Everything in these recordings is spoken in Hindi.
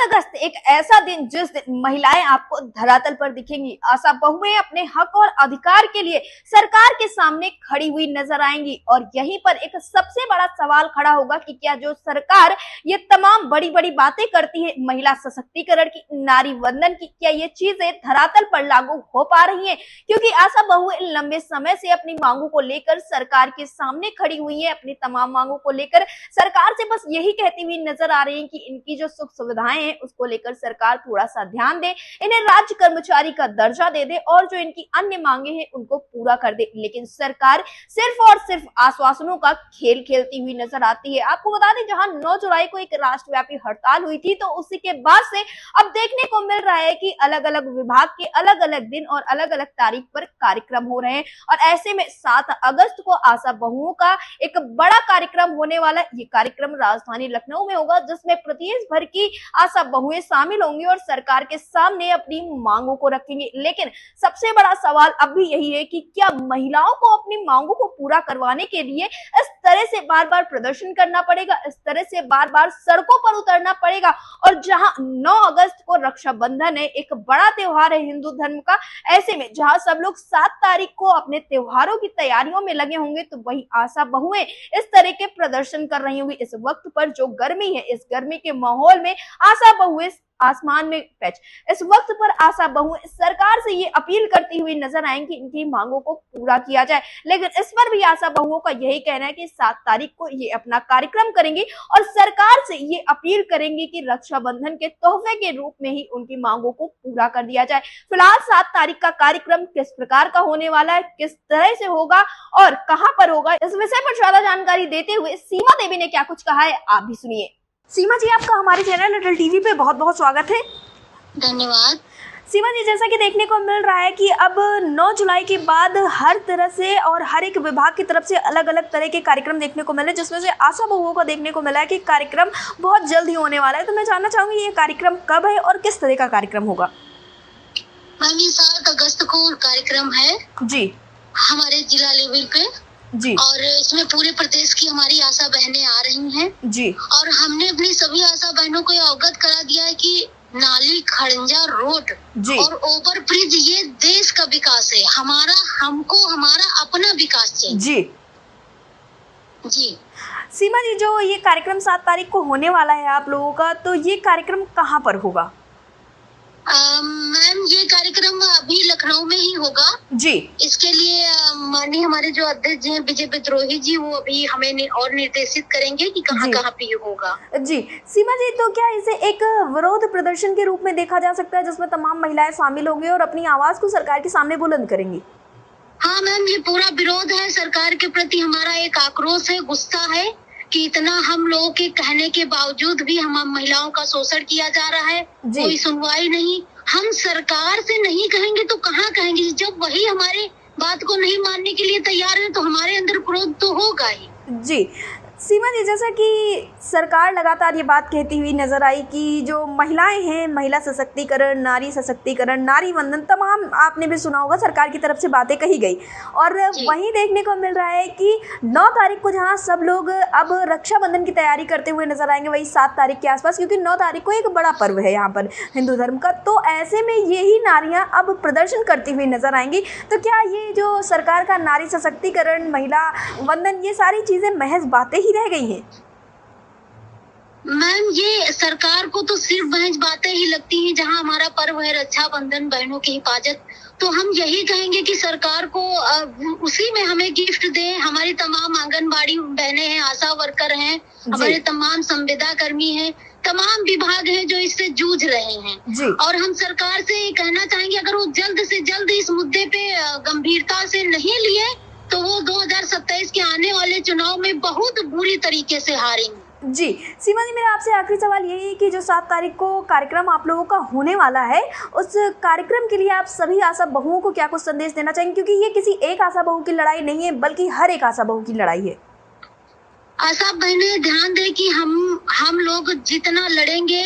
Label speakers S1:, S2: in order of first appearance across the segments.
S1: अगस्त एक ऐसा दिन जिस दिन महिलाएं आपको धरातल पर दिखेंगी। आशा बहुएं अपने हक और अधिकार के लिए सरकार के सामने खड़ी हुई नजर आएंगी और यहीं पर एक सबसे बड़ा सवाल खड़ा होगा कि क्या जो सरकार ये तमाम बड़ी बड़ी बातें करती है महिला सशक्तिकरण की, नारी वंदन की, क्या ये चीजें धरातल पर लागू हो पा रही हैं? क्योंकि आशा बहुएं लंबे समय से अपनी मांगों को लेकर सरकार के सामने खड़ी हुई है। अपनी तमाम मांगों को लेकर सरकार से बस यही कहती हुई नजर आ रही है कि इनकी जो सुख सुविधाएं हैं उसको लेकर सरकार थोड़ा सा ध्यान दे, इन्हें राज्य कर्मचारी का दर्जा दे दे और जो इनकी अन्य मांगे हैं उनको पूरा कर दे। लेकिन सरकार सिर्फ और सिर्फ आश्वासनों का खेल खेलती हुई नजर आती है। आपको बता दें, जहां 9 जुलाई को एक राष्ट्रव्यापी हड़ताल हुई थी, तो उसी के बाद से अब देखने को मिल रहा है कि अलग अलग विभाग के अलग अलग दिन और अलग अलग तारीख पर कार्यक्रम हो रहे हैं। और ऐसे में 7 अगस्त को आशा बहुओं का एक बड़ा कार्यक्रम होने वाला है। ये कार्यक्रम राजधानी लखनऊ में होगा, जिसमें प्रदेश भर की आशा बहुएं शामिल होंगी और सरकार के सामने अपनी मांगों को रखेंगे। लेकिन सबसे बड़ा सवाल अब भी यही है कि क्या महिलाओं को अपनी मांगों को पूरा करवाने के लिए इस तरह से बार बार प्रदर्शन करना पड़ेगा, इस तरह से बार बार सड़कों पर उतरना पड़ेगा? और जहां 9 अगस्त को रक्षाबंधन है, एक बड़ा त्योहार है हिंदू धर्म का, ऐसे में जहां सब लोग 7 तारीख को अपने त्योहारों की तैयारियों में लगे होंगे, तो वही आशा बहुएं इस तरह के प्रदर्शन कर रही होंगी। इस वक्त पर जो गर्मी है, इस गर्मी के माहौल में आशा बहुएं आसमान में पैच, इस वक्त पर आशा बहुएं सरकार से ये अपील करती हुई नजर आएंगी इनकी मांगों को पूरा किया जाए। लेकिन इस पर भी आशा बहुओं का यही कहना है कि 7 तारीख को ये अपना कार्यक्रम करेंगी और सरकार से ये अपील करेंगी कि रक्षाबंधन के तोहफे के रूप में ही उनकी मांगों को पूरा कर दिया जाए। फिलहाल 7 तारीख का कार्यक्रम किस प्रकार का होने वाला है, किस तरह से होगा और कहां पर होगा, इस विषय पर ज्यादा जानकारी देते हुए सीमा देवी ने क्या कुछ कहा है, आप भी सुनिए। सीमा जी, आपका हमारे चैनल अटल टीवी पे बहुत बहुत स्वागत है।
S2: धन्यवाद।
S1: सीमा जी, जैसा कि देखने को मिल रहा है कि अब 9 जुलाई के बाद हर तरह से और हर एक विभाग की तरफ से अलग अलग तरह के कार्यक्रम देखने को मिले, जिसमें से आशा बहुओं को देखने को मिला है कि कार्यक्रम बहुत जल्द ही होने वाला है। तो मैं जानना चाहूंगी ये कार्यक्रम कब है और किस तरह का कार्यक्रम होगा?
S2: मैम, ये 7 अगस्त को कार्यक्रम है
S1: जी,
S2: हमारे जिला लेवल पे
S1: जी,
S2: और इसमें पूरे प्रदेश की हमारी आशा बहनें आ रही हैं
S1: जी,
S2: और हमने अपनी सभी आशा बहनों को अवगत करा दिया है कि नाली, खड़ंजा, रोड
S1: जी,
S2: और ओवर ब्रिज ये देश का विकास है। हमको हमारा अपना विकास चाहिए।
S1: जी,
S2: जी
S1: सीमा जी, जो ये कार्यक्रम 7 तारीख को होने वाला है आप लोगों का, तो ये कार्यक्रम कहाँ पर होगा?
S2: मैम, ये कार्यक्रम अभी लखनऊ में ही होगा।
S1: जी,
S2: इसके लिए माननीय हमारे जो अध्यक्ष हैं विजय विद्रोही जी, वो अभी हमें और निर्देशित करेंगे कि कहाँ कहाँ पे ये होगा।
S1: जी, सीमा जी, तो क्या इसे एक विरोध प्रदर्शन के रूप में देखा जा सकता है जिसमें तमाम महिलाएं शामिल होंगी और अपनी आवाज को सरकार के सामने बुलंद करेंगी?
S2: हाँ मैम, ये पूरा विरोध है सरकार के प्रति, हमारा एक आक्रोश है, गुस्सा है कि इतना हम लोगों के कहने के बावजूद भी हम महिलाओं का शोषण किया जा रहा है, कोई सुनवाई नहीं। हम सरकार से नहीं कहेंगे तो कहाँ कहेंगे? जब वही हमारे बात को नहीं मानने के लिए तैयार है तो हमारे अंदर क्रोध तो होगा ही।
S1: जी, सीमा जी, जैसा कि सरकार लगातार ये बात कहती हुई नजर आई कि जो महिलाएं हैं, महिला सशक्तिकरण, नारी सशक्तिकरण, नारी वंदन, तमाम आपने भी सुना होगा सरकार की तरफ से बातें कही गई। और वहीं देखने को मिल रहा है कि 9 तारीख को जहां सब लोग अब रक्षाबंधन की तैयारी करते हुए नजर आएंगे, वही 7 तारीख के आसपास, क्योंकि 9 तारीख को एक बड़ा पर्व है यहाँ पर हिंदू धर्म का। तो ऐसे में यही नारियाँ अब प्रदर्शन करती हुई नजर आएंगी। तो क्या ये जो सरकार का नारी सशक्तिकरण, महिला वंदन, ये सारी चीजें महज बातें ही रह गई हैं?
S2: मैम, ये सरकार को तो सिर्फ महज बातें ही लगती हैं। जहां हमारा पर्व है रक्षाबंधन, बहनों की हिफाजत, तो हम यही कहेंगे कि सरकार को उसी में हमें गिफ्ट दें। हमारी तमाम आंगनबाड़ी बहनें हैं, आशा वर्कर हैं, हमारे तमाम संविदा कर्मी हैं, तमाम विभाग हैं जो इससे जूझ रहे हैं। और हम सरकार से कहना चाहेंगे, अगर वो जल्द से जल्द इस मुद्दे पे गंभीरता से नहीं लिए तो वो 2027 के आने वाले चुनाव में बहुत बुरी तरीके से हारेंगे।
S1: जी, सीमा जी, मेरा आपसे आखिरी सवाल यही है कि जो 7 तारीख को कार्यक्रम आप लोगों का होने वाला है, उस कार्यक्रम के लिए आप सभी आशा बहुओं को क्या कुछ संदेश देना चाहेंगे? क्योंकि ये किसी एक आशा बहू की लड़ाई नहीं है, बल्कि हर एक आशा बहू की लड़ाई है।
S2: आशा बहनें ध्यान दें कि हम लोग जितना लड़ेंगे,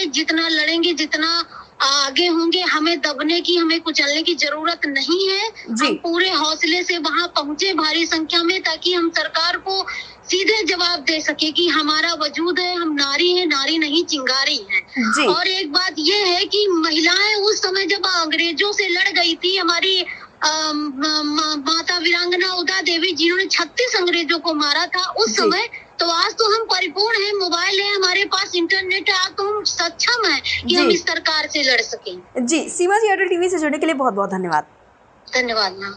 S2: जितना आगे होंगे। हमें दबने की, हमें कुचलने की जरूरत नहीं है।
S1: जी।
S2: हम पूरे हौसले से वहां पहुंचे भारी संख्या में, ताकि हम सरकार को सीधे जवाब दे सके कि हमारा वजूद है, हम नारी हैं, नारी नहीं चिंगारी हैं।
S1: जी।
S2: और एक बात ये है कि महिलाएं उस समय जब अंग्रेजों से लड़ गई थी, हमारी माता वीरांगना उदा देवी जिन्होंने 36 अंग्रेजों को मारा था उस
S1: जी।
S2: समय, तो आज तो हम परिपूर्ण हैं, मोबाइल है, हमारे पास इंटरनेट है, आज तो हम सक्षम हैं कि हम
S1: जी।
S2: इस सरकार से लड़ सकें।
S1: जी सीमा जी, एयरटेल टीवी से जुड़ने के लिए बहुत बहुत धन्यवाद।
S2: धन्यवाद मैम।